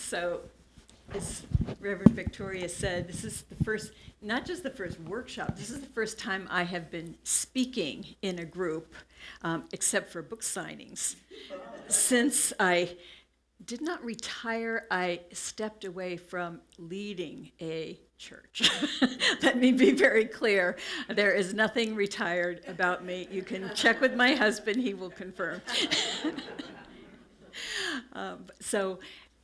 So, as Reverend Victoria said, this is the first, not just the first workshop, this is the first time I have been speaking in a group, except for book signings. Since I did not retire, I stepped away from leading a church. Let me be very clear. There is nothing retired about me. You can check with my husband, he will confirm. So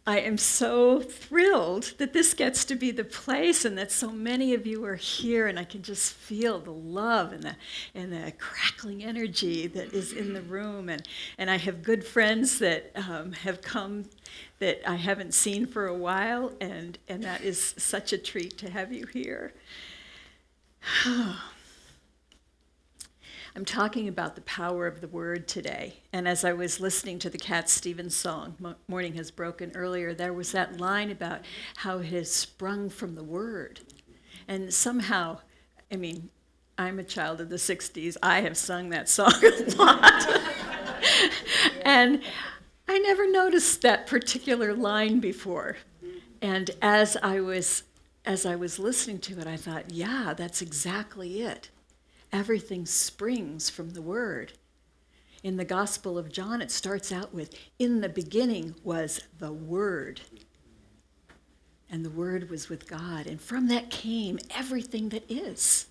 I am so thrilled that this gets to be the place and that so many of you are here, and I can just feel the love and the crackling energy that is in the room. And I have good friends that have come that I haven't seen for a while, and that is such a treat to have you here. I'm talking about the power of the word today. And as I was listening to the Cat Stevens song, Morning Has Broken, earlier, there was that line about how it has sprung from the word. And somehow, I mean, I'm a child of the 60s. I have sung that song a lot. And I never noticed that particular line before. And as I was listening to it, I thought, yeah, that's exactly it. Everything springs from the word. In the Gospel of John, it starts out with, in the beginning was the Word. And the Word was with God. And from that came everything that is.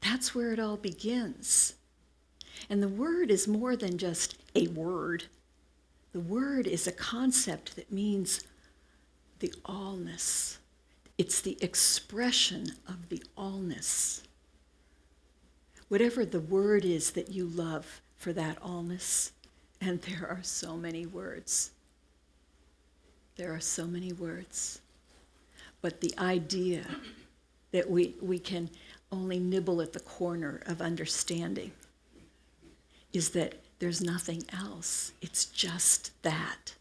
That's where it all begins. And the Word is more than just a word. The Word is a concept that means the allness. It's the expression of the allness. Whatever the word is that you love for that allness, and there are so many words. There are so many words. But the idea that we can only nibble at the corner of understanding is that there's nothing else. It's just that.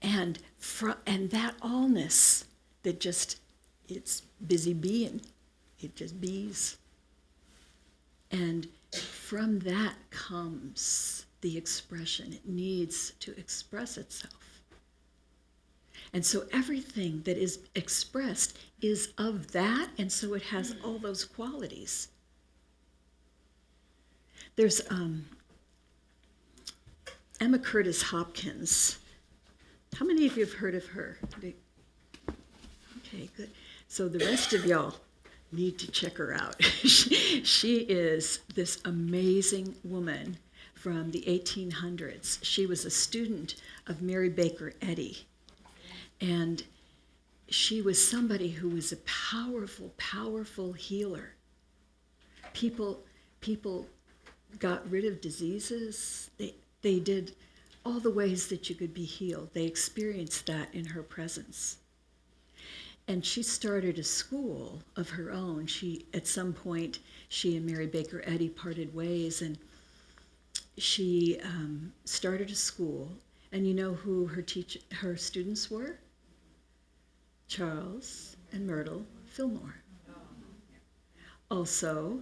And that allness that just, it's busy being. It just bees. And from that comes the expression. It needs to express itself. And so everything that is expressed is of that, and so it has all those qualities. There's Emma Curtis Hopkins. How many of you have heard of her? Okay, good. So the rest of y'all need to check her out. She is this amazing woman from the 1800s. She was a student of Mary Baker Eddy. And she was somebody who was a powerful, powerful healer. People got rid of diseases. They did all the ways that you could be healed. They experienced that in her presence. And she started a school of her own. At some point, she and Mary Baker Eddy parted ways, and she started a school. And you know who her students were? Charles and Myrtle Fillmore. Also,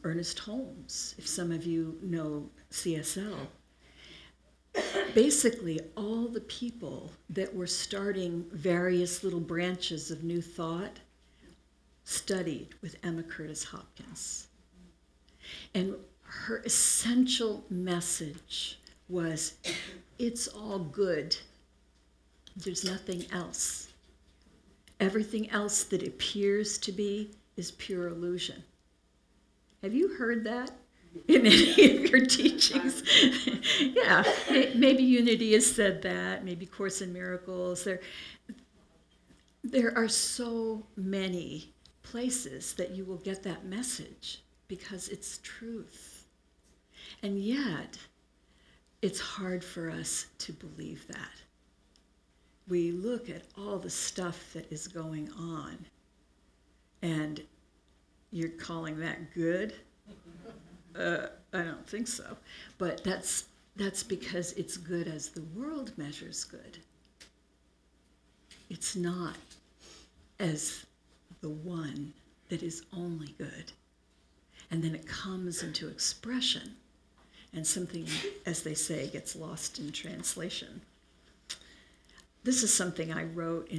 Ernest Holmes, if some of you know CSL. Basically, all the people that were starting various little branches of New Thought studied with Emma Curtis Hopkins. And her essential message was, it's all good. There's nothing else. Everything else that appears to be is pure illusion. Have you heard that in any of your teachings? Yeah, maybe Unity has said that, maybe Course in Miracles. There are so many places that you will get that message because it's truth. And yet, it's hard for us to believe that. We look at all the stuff that is going on, and you're calling that good? I don't think so. But that's because it's good as the world measures good. It's not as the one that is only good. And then it comes into expression. and something, as they say, gets lost in translation. This is something I wrote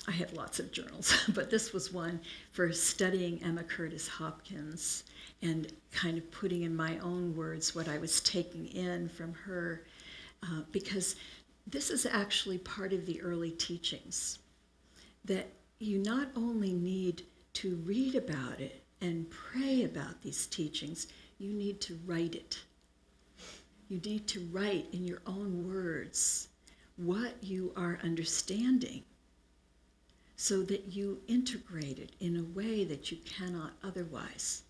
I have lots of journals, but this was one for studying Emma Curtis Hopkins and kind of putting in my own words what I was taking in from her, because this is actually part of the early teachings, that you not only need to read about it and pray about these teachings, you need to write it. You need to write in your own words what you are understanding so that you integrate it in a way that you cannot otherwise.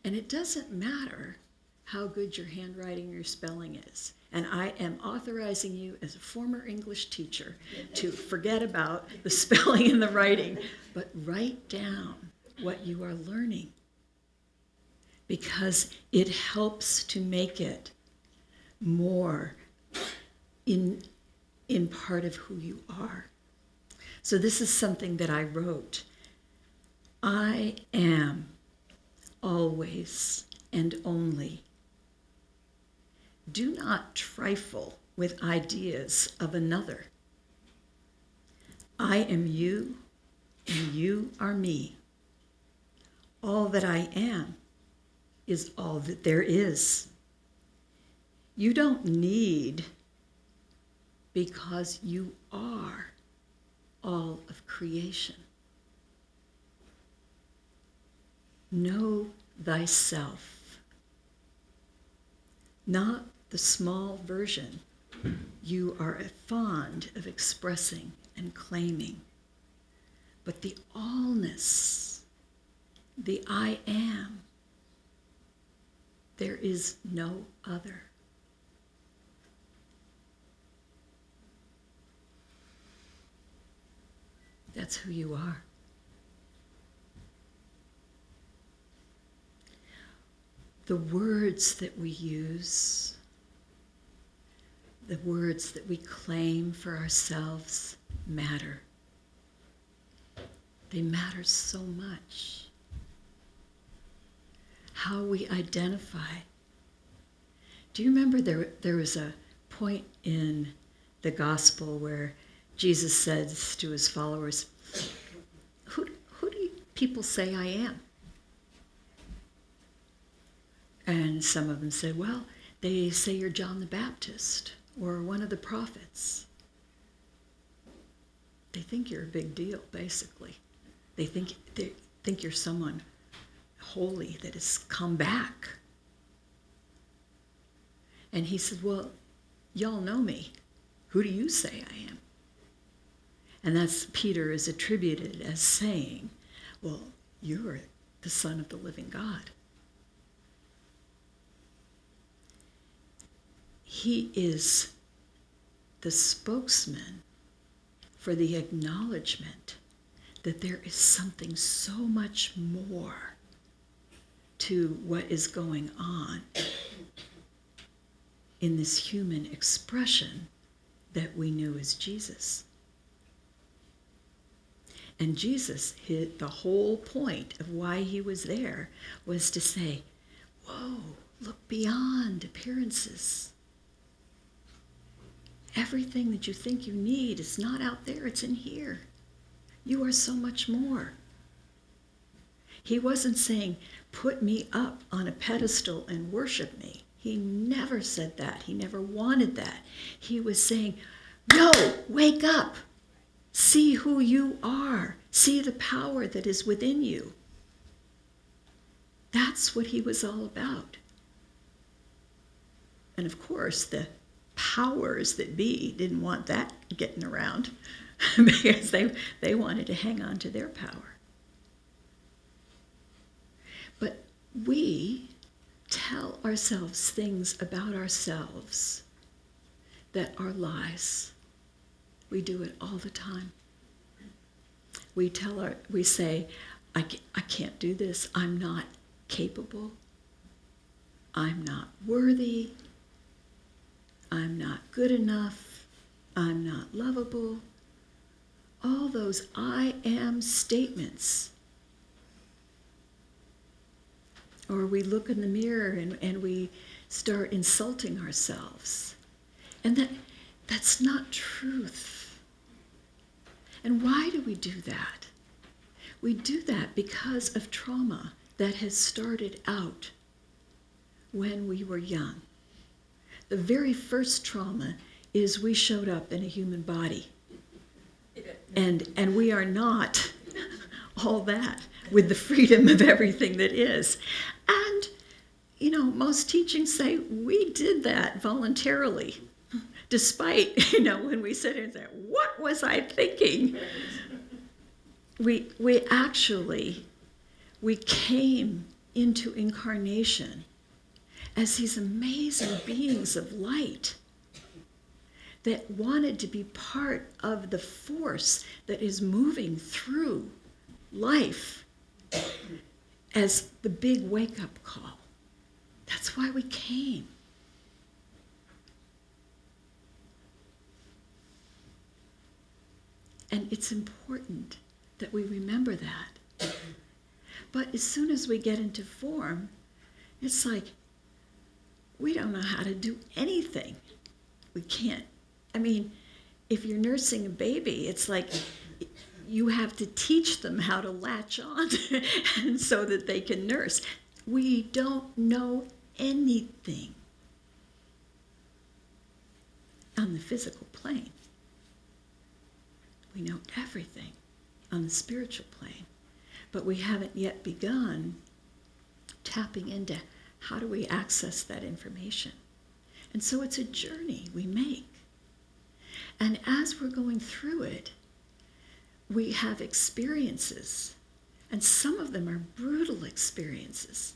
And it doesn't matter how good your handwriting or your spelling is. And I am authorizing you as a former English teacher to forget about the spelling and the writing, but write down what you are learning, because it helps to make it more in part of who you are. So this is something that I wrote. I am always and only. Do not trifle with ideas of another. I am you, and you are me. All that I am is all that there is. You don't need, because you are all of creation. Know thyself, not the small version you are fond of expressing and claiming, but the allness, the I am. There is no other. That's who you are. The words that we use, the words that we claim for ourselves matter. They matter so much. How we identify. Do you remember there was a point in the gospel where Jesus says to his followers, who do people say I am? And some of them said, well, they say you're John the Baptist or one of the prophets. They think you're a big deal, basically. They think you're someone holy that has come back. And he said, well, y'all know me. Who do you say I am? And that's Peter is attributed as saying, well, you're the Son of the living God. He is the spokesman for the acknowledgement that there is something so much more to what is going on in this human expression that we knew as Jesus. And Jesus, the whole point of why he was there was to say, whoa, look beyond appearances. Everything that you think you need is not out there, it's in here. You are so much more. He wasn't saying, put me up on a pedestal and worship me. He never said that. He never wanted that. He was saying, no, wake up. See who you are. See the power that is within you. That's what he was all about. And of course, the powers that be didn't want that getting around because they wanted to hang on to their power. But we tell ourselves things about ourselves that are lies. We do it all the time. We say, I can't do this. I'm not capable. I'm not worthy. I'm not good enough. I'm not lovable. All those I am statements Or we look in the mirror and we start insulting ourselves. And that's not truth. And why do we do that? We do that because of trauma that has started out when we were young. The very first trauma is we showed up in a human body. And we are not all that with the freedom of everything that is. And, most teachings say we did that voluntarily, despite, when we sit here and say, what was I thinking? We came into incarnation as these amazing beings of light that wanted to be part of the force that is moving through life as the big wake-up call. That's why we came. And it's important that we remember that. But as soon as we get into form, it's like we don't know how to do anything. We can't. I mean, if you're nursing a baby, it's like you have to teach them how to latch on and so that they can nurse. We don't know anything on the physical plane. We know everything on the spiritual plane, but we haven't yet begun tapping into how do we access that information. And so it's a journey we make. And as we're going through it, we have experiences, and some of them are brutal experiences.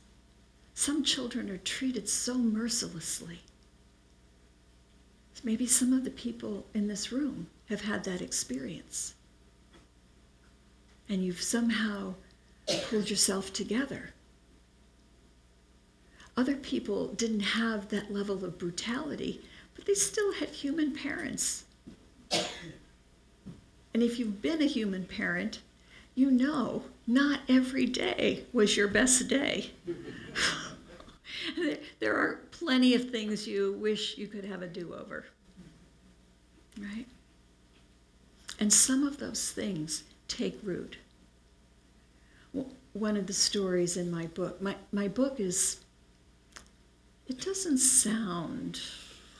Some children are treated so mercilessly. Maybe some of the people in this room have had that experience. And you've somehow pulled yourself together. Other people didn't have that level of brutality, but they still had human parents. And if you've been a human parent, you know not every day was your best day. There are plenty of things you wish you could have a do-over, right? And some of those things take root. One of the stories in my book, my book is, it doesn't sound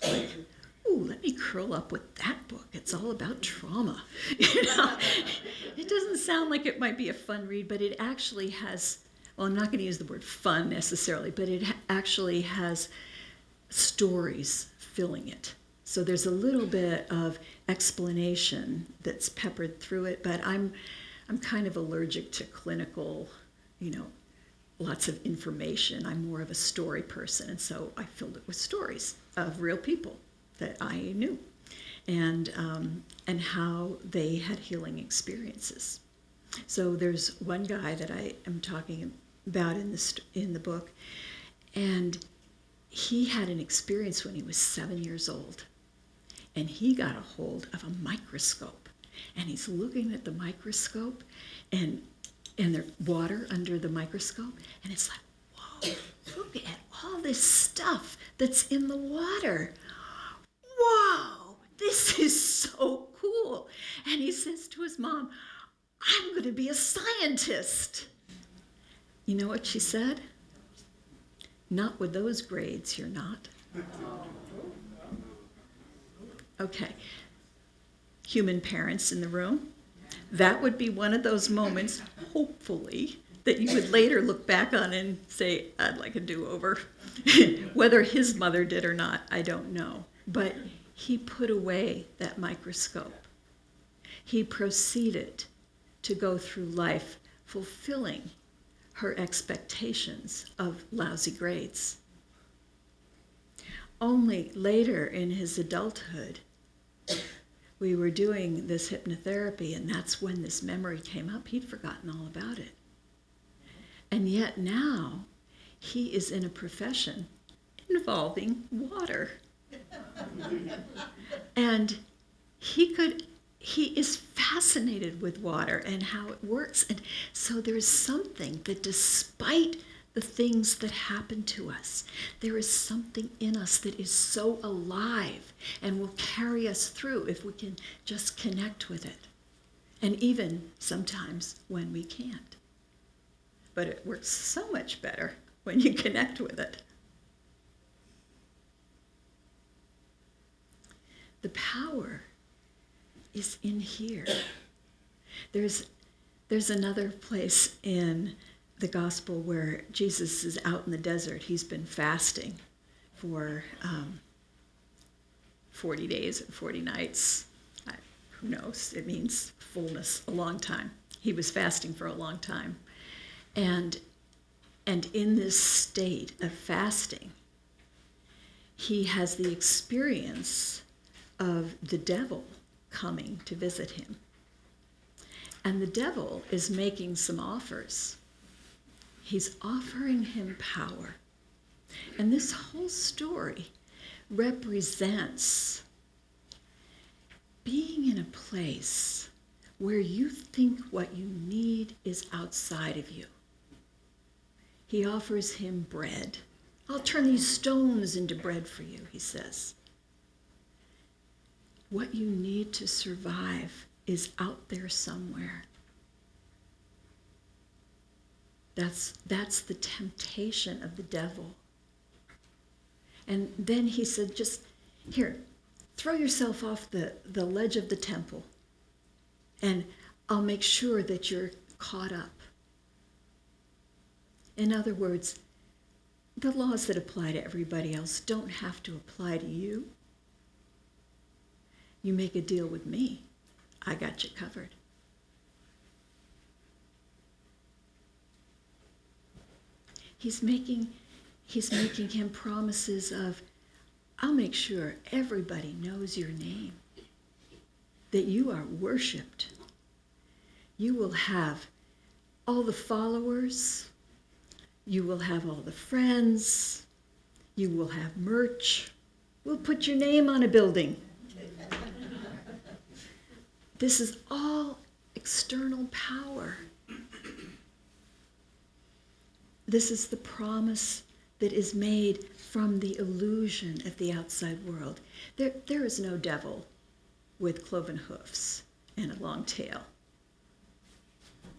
like, ooh, let me curl up with that book. It's all about trauma. It doesn't sound like it might be a fun read, but it actually has, well, I'm not going to use the word fun necessarily, but it actually has stories filling it. So there's a little bit of explanation that's peppered through it, but I'm kind of allergic to clinical, lots of information. I'm more of a story person, and so I filled it with stories of real people that I knew, and how they had healing experiences. So there's one guy that I am talking about in the book, and he had an experience when he was 7 years old, and he got a hold of a microscope, and he's looking at the microscope, and there's water under the microscope, and it's like, whoa, look at all this stuff that's in the water. Whoa, this is so cool. And he says to his mom, I'm going to be a scientist. You know what she said? Not with those grades, you're not. Okay. Human parents in the room, that would be one of those moments, hopefully, that you would later look back on and say, I'd like a do-over. Whether his mother did or not, I don't know. But he put away that microscope. He proceeded to go through life fulfilling her expectations of lousy grades. Only later in his adulthood, we were doing this hypnotherapy, and that's when this memory came up. He'd forgotten all about it. And yet now, he is in a profession involving water. And he is fascinated with water and how it works. And so there's something that despite the things that happen to us. There is something in us that is so alive and will carry us through if we can just connect with it. And even sometimes when we can't. But it works so much better when you connect with it. The power is in here. There's another place in the gospel where Jesus is out in the desert. He's been fasting for 40 days and 40 nights. Who knows? It means fullness, a long time. He was fasting for a long time. And in this state of fasting, he has the experience of the devil coming to visit him. And the devil is making some offers. He's offering him power. And this whole story represents being in a place where you think what you need is outside of you. He offers him bread. I'll turn these stones into bread for you, he says. What you need to survive is out there somewhere. That's the temptation of the devil. And then he said, just here, throw yourself off the ledge of the temple, and I'll make sure that you're caught up. In other words, the laws that apply to everybody else don't have to apply to you. You make a deal with me, I got you covered. He's making him promises of, I'll make sure everybody knows your name, that you are worshipped. You will have all the followers, you will have all the friends, you will have merch. We'll put your name on a building. This is all external power. This is the promise that is made from the illusion of the outside world. There is no devil with cloven hoofs and a long tail.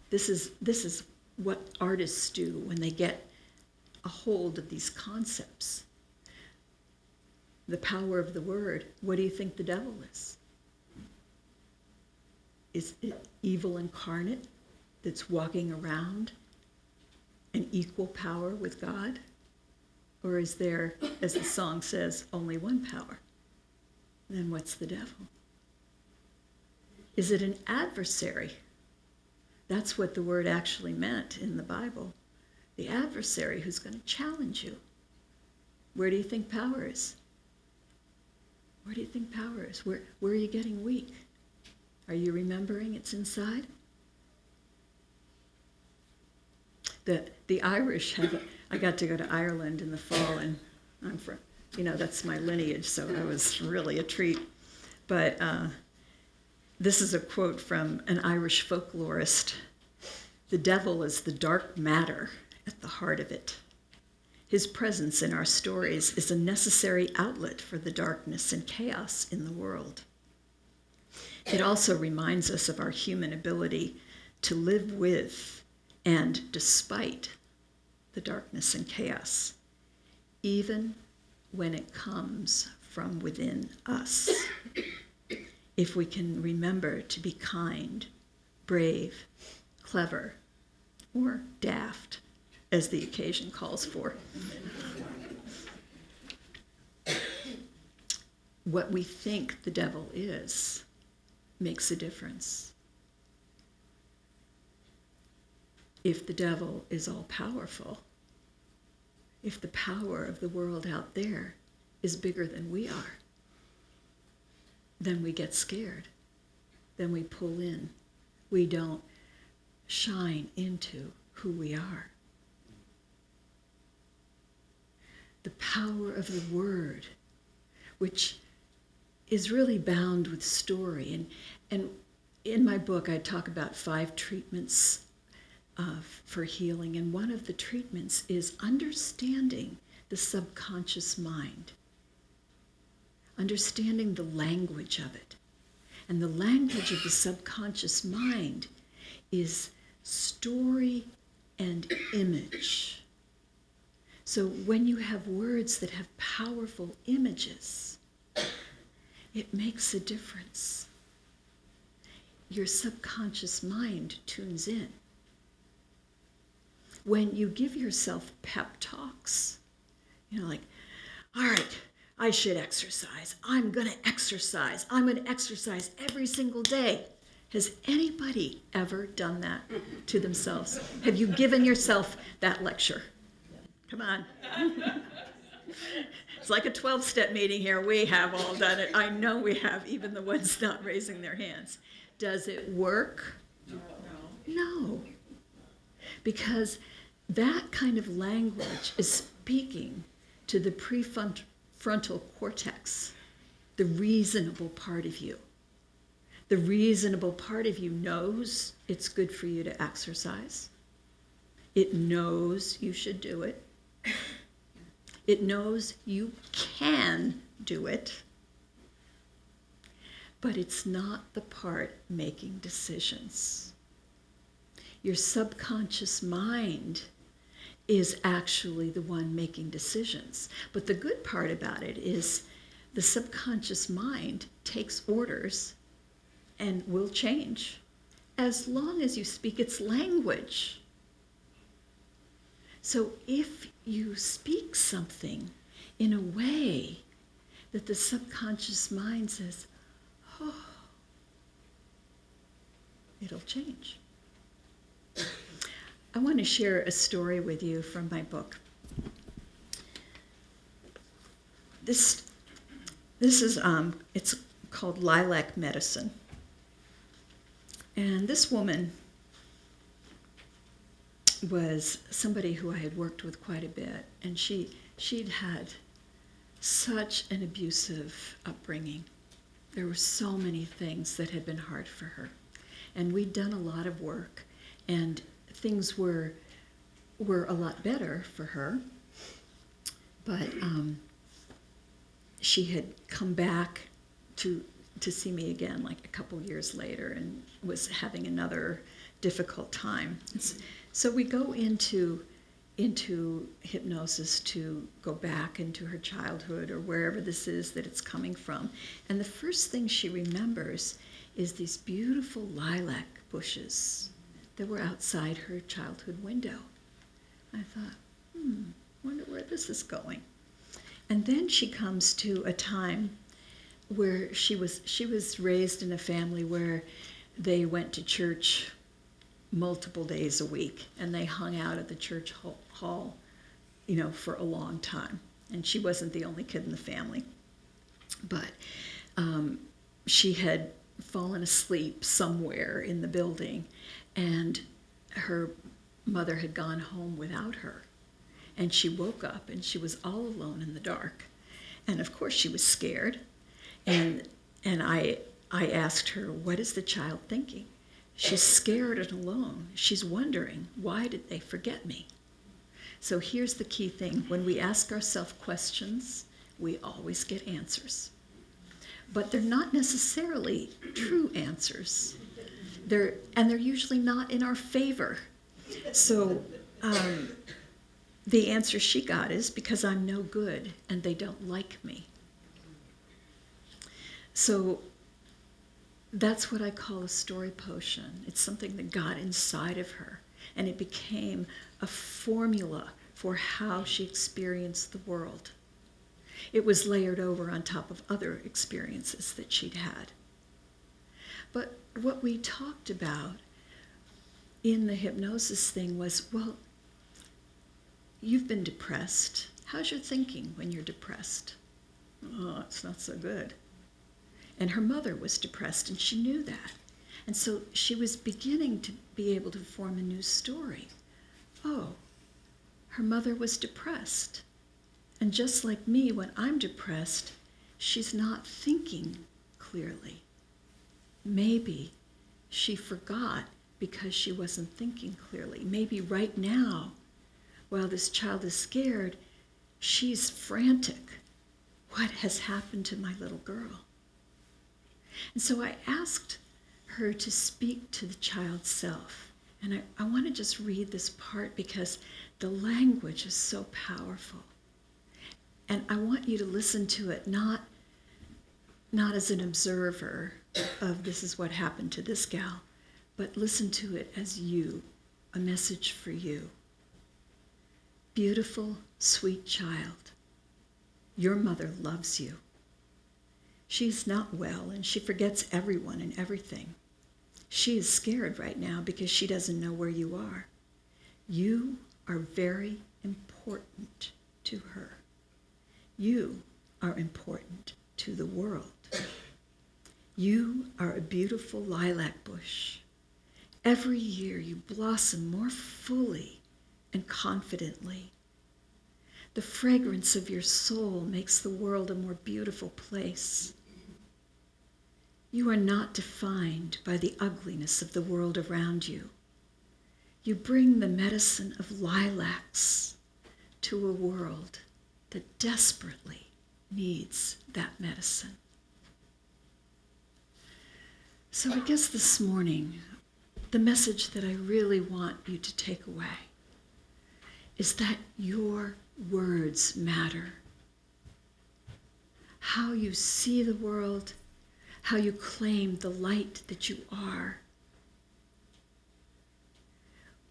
This is what artists do when they get a hold of these concepts. The power of the word. What do you think the devil is? Is it evil incarnate that's walking around an equal power with God? Or is there, as the song says, only one power? Then what's the devil? Is it an adversary? That's what the word actually meant in the Bible. The adversary who's going to challenge you. Where do you think power is? Where do you think power is? Where are you getting weak? Are you remembering it's inside? The Irish I got to go to Ireland in the fall, and I'm from, that's my lineage, so it was really a treat. But this is a quote from an Irish folklorist. The devil is the dark matter at the heart of it. His presence in our stories is a necessary outlet for the darkness and chaos in the world. It also reminds us of our human ability to live with and despite the darkness and chaos, even when it comes from within us. If we can remember to be kind, brave, clever, or daft, as the occasion calls for. What we think the devil is makes a difference. If the devil is all-powerful, if the power of the world out there is bigger than we are, then we get scared. Then we pull in. We don't shine into who we are. The power of the word, which is really bound with story. And in my book, I talk about 5 treatments for healing. And one of the treatments is understanding the subconscious mind, understanding the language of it. And the language of the subconscious mind is story and image. So when you have words that have powerful images, it makes a difference. Your subconscious mind tunes in. When you give yourself pep talks, like, all right, I should exercise. I'm going to exercise. I'm going to exercise every single day. Has anybody ever done that to themselves? Have you given yourself that lecture? Come on. It's like a 12-step meeting here. We have all done it. I know we have, even the ones not raising their hands. Does it work? No. Because that kind of language is speaking to the prefrontal cortex, the reasonable part of you. The reasonable part of you knows it's good for you to exercise. It knows you should do it. It knows you can do it. But it's not the part making decisions. Your subconscious mind is actually the one making decisions. But the good part about it is the subconscious mind takes orders and will change as long as you speak its language. So if you speak something in a way that the subconscious mind says, oh, it'll change. I want to share a story with you from my book. This is it's called Lilac Medicine. And this woman was somebody who I had worked with quite a bit, and she'd had such an abusive upbringing. There were so many things that had been hard for her. And we'd done a lot of work, and things were a lot better for her. But she had come back to see me again like a couple years later and was having another difficult time. So we go into hypnosis to go back into her childhood or wherever this is that it's coming from. And the first thing she remembers is these beautiful lilac bushes that were outside her childhood window. I thought, wonder where this is going. And then she comes to a time where she was raised in a family where they went to church multiple days a week, and they hung out at the church hall, for a long time. And she wasn't the only kid in the family. But she had fallen asleep somewhere in the building, and her mother had gone home without her. And she woke up, and she was all alone in the dark. And of course she was scared. And I asked her, what is the child thinking? She's scared and alone. She's wondering, why did they forget me? So here's the key thing. When we ask ourselves questions, we always get answers. But they're not necessarily true answers. They're usually not in our favor. So the answer she got is because I'm no good and they don't like me. So that's what I call a story potion. It's something that got inside of her, and it became a formula for how she experienced the world. It was layered over on top of other experiences that she'd had. But what we talked about in the hypnosis thing was, well, you've been depressed. How's your thinking when you're depressed? Oh, it's not so good. And her mother was depressed, and she knew that. And so she was beginning to be able to form a new story. Oh, her mother was depressed. And just like me, when I'm depressed, she's not thinking clearly. Maybe she forgot because she wasn't thinking clearly. Maybe right now, while this child is scared, she's frantic. What has happened to my little girl? And so I asked her to speak to the child's self. And I want to just read this part because the language is so powerful. And I want you to listen to it, not as an observer of this is what happened to this gal, but listen to it as you, a message for you. Beautiful, sweet child, your mother loves you. She's not well and she forgets everyone and everything. She is scared right now because she doesn't know where you are. You are very important to her. You are important to the world. You are a beautiful lilac bush. Every year you blossom more fully and confidently. The fragrance of your soul makes the world a more beautiful place. You are not defined by the ugliness of the world around you. You bring the medicine of lilacs to a world that desperately needs that medicine. So I guess this morning, the message that I really want you to take away is that your words matter. How you see the world, how you claim the light that you are.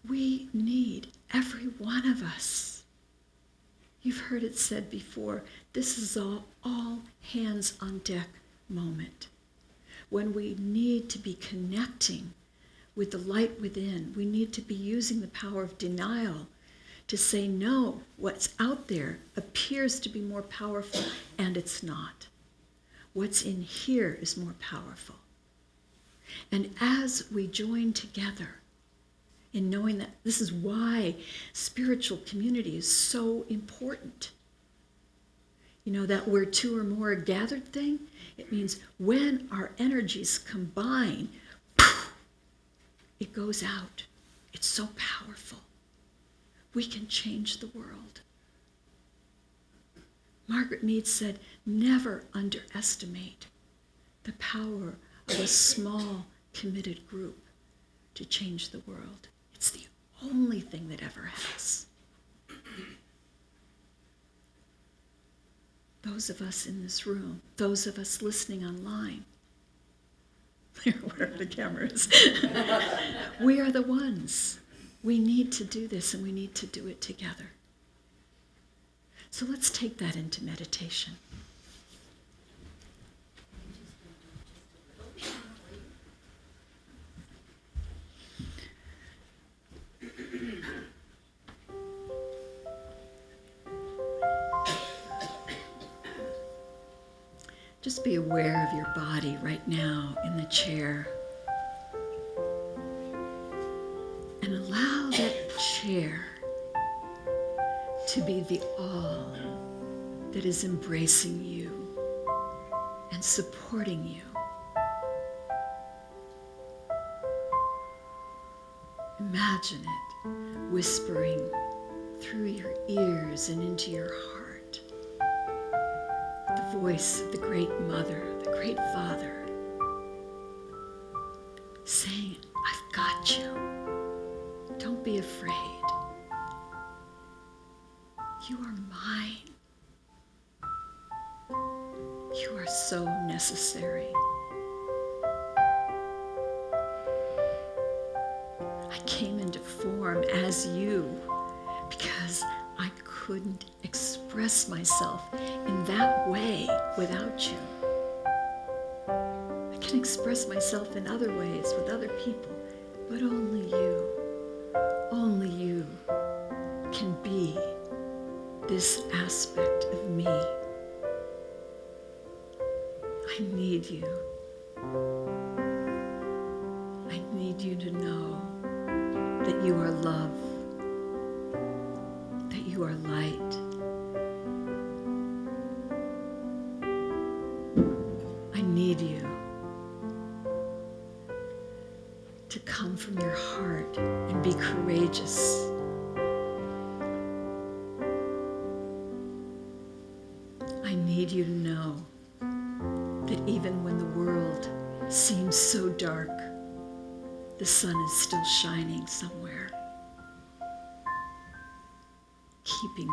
We need every one of us. You've heard it said before, this is all hands on deck moment. When we need to be connecting with the light within, we need to be using the power of denial to say, no, what's out there appears to be more powerful, and it's not. What's in here is more powerful. And as we join together in knowing that this is why spiritual community is so important. You know, that where two or more are gathered thing, it means when our energies combine, it goes out. It's so powerful. We can change the world. Margaret Mead said, never underestimate the power of a small, committed group to change the world. It's the only thing that ever has. Those of us in this room, those of us listening online, wherever the camera is, we are the ones. We need to do this, and we need to do it together. So let's take that into meditation. Just be aware of your body right now in the chair. And allow that chair to be the all that is embracing you and supporting you. Imagine it whispering through your ears and into your heart. The voice of the great mother, the great father, saying, I've got you. Don't be afraid. You are mine. You are so necessary. I came into form as you because I couldn't express myself in that way without you. I can express myself in other ways with other people, but only you can be this aspect of me. I need you. I need you to know that you are love, that you are light. I need you to come from your heart and be courageous. I need you to know that even when the world seems so dark, the sun is still shining somewhere, keeping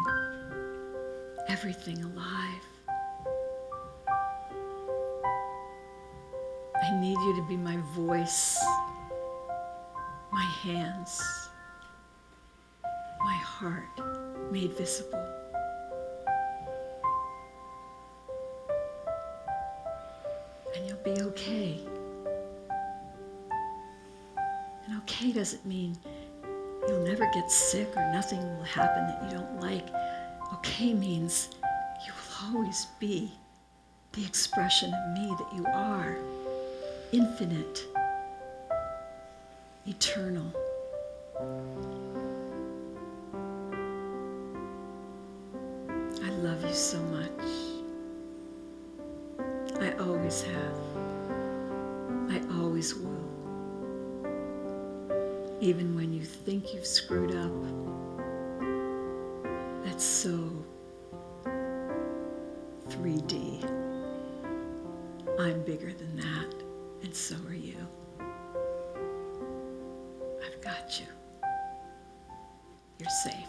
everything alive. I need you to be my voice, my hands, my heart made visible. And you'll be okay. And okay doesn't mean you'll never get sick or nothing will happen that you don't like. Okay means you will always be the expression of me that you are. Infinite, eternal. I love you so much. I always have. I always will. Even when you think you've screwed up, that's so 3D. I'm bigger than that, and so are you. I've got you. You're safe.